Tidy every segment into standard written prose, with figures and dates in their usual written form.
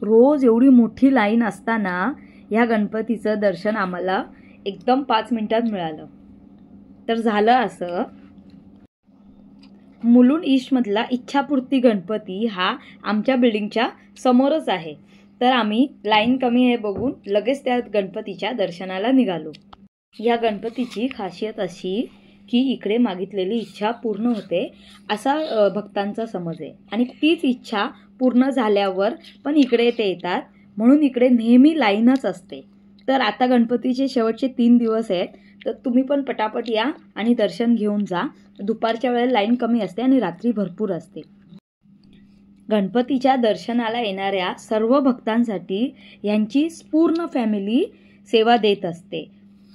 रोज एवढी मोठी लाईन असताना ह्या गणपतीचं दर्शन आम्हाला एकदम 5 मिनिटात मिळालं। तर झालं असं, मुलुंड ईस्टमधला इच्छापूर्ती गणपती हा आमच्या बिल्डिंगच्या समोरच आहे। तर आम्ही लाईन कमी आहे बघून लगेच त्या गणपतीच्या दर्शनाला निघालो। या गणपतीची खासियत अशी की इकडे मागितलेली इच्छा पूर्ण होते असा भक्तांचा समज आहे आणि तीच इच्छा पूर्ण झाल्यावर पण इकडे ते येतात, म्हणून इकडे नेहमी लाईनच असते। तर आता गणपतीचे शेवटचे 3 दिवस आहेत, तर तुम्ही पण पटापट या आणि दर्शन घेऊन जा। दुपारच्या वेळेला लाईन कमी असते आणि रात्री भरपूर असते। गणपतीच्या दर्शनाला येणाऱ्या सर्व भक्तांसाठी यांची पूर्ण फॅमिली सेवा देत असते।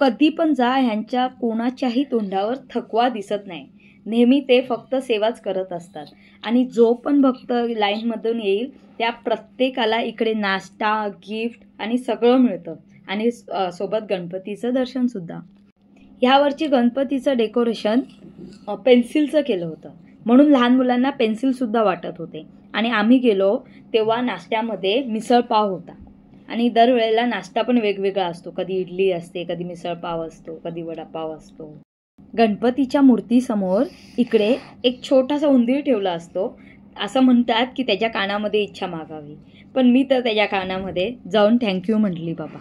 कधी पण जा, ह्यांच्या कोणाच्याही तोंडावर थकवा दिसत नाही। नेहमी ते फक्त सेवाच करत असतात आणि जो पण भक्त लाईनमधून येईल त्या प्रत्येकाला इकडे नाश्ता, गिफ्ट आणि सगळं मिळतं आणि सोबत गणपतीचं दर्शन सुद्धा। ह्यावरची गणपतीचं डेकोरेशन पेन्सिलचं केलं होतं, म्हणून लहान मुलांना पेन्सिल सुद्धा वाटत होते। आणि आम्ही गेलो तेव्हा नाश्त्यामध्ये मिसळ पाव होता आणि दरवेळेला नाश्ता पण वेगवेगळा असतो, कधी इडली असते, कधी मिसळ पाव असतो, कधी वडापाव असतो। गणपतीच्या मूर्तीसमोर इकडे एक छोटासा उंदीर ठेवला असतो। असं म्हणतात की त्याच्या कानामध्ये इच्छा मागावी, पण मी तर त्याच्या कानामध्ये जाऊन थँक्यू म्हटली बाबा।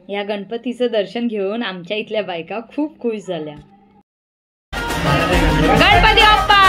या गणपतीचं दर्शन घेऊन आमच्या इथल्या बायका खूप खुश झाल्या। गणपती बाप्पा